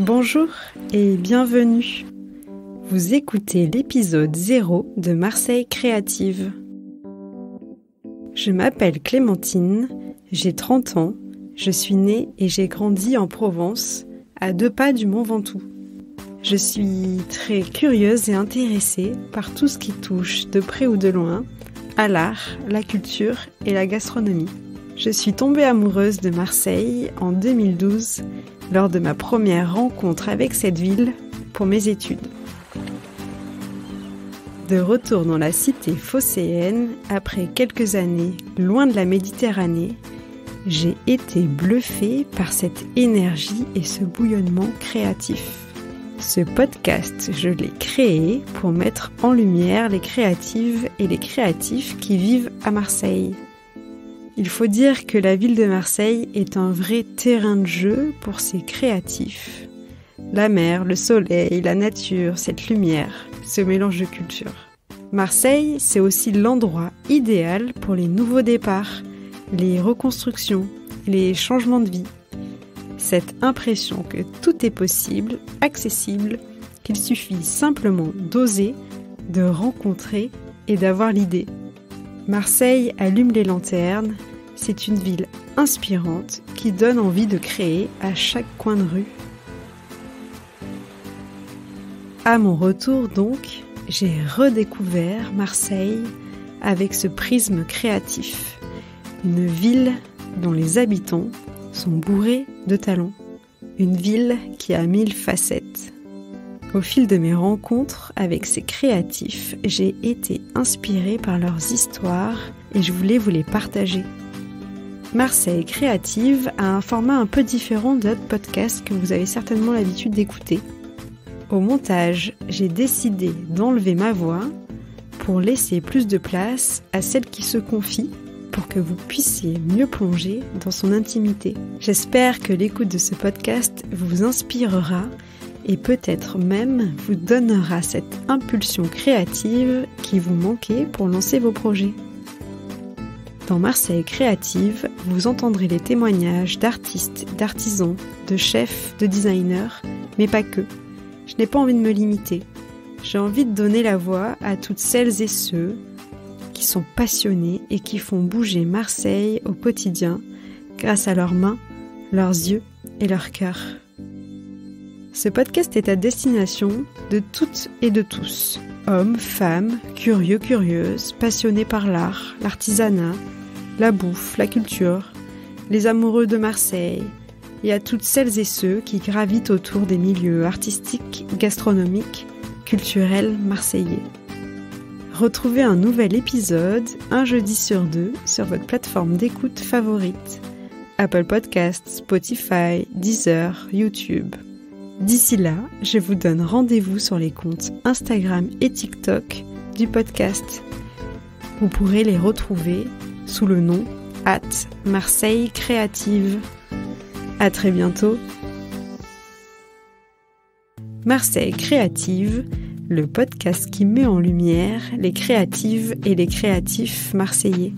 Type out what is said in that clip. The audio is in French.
Bonjour et bienvenue. Vous écoutez l'épisode 0 de Marseille Créative. Je m'appelle Clémentine, j'ai 30 ans, je suis née et j'ai grandi en Provence, à 2 pas du Mont Ventoux. Je suis très curieuse et intéressée par tout ce qui touche, de près ou de loin, à l'art, la culture et la gastronomie. Je suis tombée amoureuse de Marseille en 2012 lors de ma première rencontre avec cette ville pour mes études. De retour dans la cité phocéenne, après quelques années loin de la Méditerranée, j'ai été bluffée par cette énergie et ce bouillonnement créatif. Ce podcast, je l'ai créé pour mettre en lumière les créatives et les créatifs qui vivent à Marseille. Il faut dire que la ville de Marseille est un vrai terrain de jeu pour ses créatifs. La mer, le soleil, la nature, cette lumière, ce mélange de cultures. Marseille, c'est aussi l'endroit idéal pour les nouveaux départs, les reconstructions, les changements de vie. Cette impression que tout est possible, accessible, qu'il suffit simplement d'oser, de rencontrer et d'avoir l'idée. Marseille allume les lanternes, c'est une ville inspirante qui donne envie de créer à chaque coin de rue. À mon retour donc, j'ai redécouvert Marseille avec ce prisme créatif. Une ville dont les habitants sont bourrés de talent. Une ville qui a 1000 facettes. Au fil de mes rencontres avec ces créatifs, j'ai été inspirée par leurs histoires et je voulais vous les partager. Marseille Créative a un format un peu différent d'autres podcasts que vous avez certainement l'habitude d'écouter. Au montage, j'ai décidé d'enlever ma voix pour laisser plus de place à celle qui se confie pour que vous puissiez mieux plonger dans son intimité. J'espère que l'écoute de ce podcast vous inspirera et peut-être même vous donnera cette impulsion créative qui vous manquait pour lancer vos projets. Dans Marseille Créative, vous entendrez les témoignages d'artistes, d'artisans, de chefs, de designers, mais pas que. Je n'ai pas envie de me limiter. J'ai envie de donner la voix à toutes celles et ceux qui sont passionnés et qui font bouger Marseille au quotidien grâce à leurs mains, leurs yeux et leur cœur. Ce podcast est à destination de toutes et de tous, hommes, femmes, curieux, curieuses, passionnés par l'art, l'artisanat, la bouffe, la culture, les amoureux de Marseille, et à toutes celles et ceux qui gravitent autour des milieux artistiques, gastronomiques, culturels marseillais. Retrouvez un nouvel épisode un jeudi sur 2 sur votre plateforme d'écoute favorite. Apple Podcasts, Spotify, Deezer, YouTube. D'ici là, je vous donne rendez-vous sur les comptes Instagram et TikTok du podcast. Vous pourrez les retrouver sous le nom @Marseille Créative. À très bientôt. Marseille Créative, le podcast qui met en lumière les créatives et les créatifs marseillais.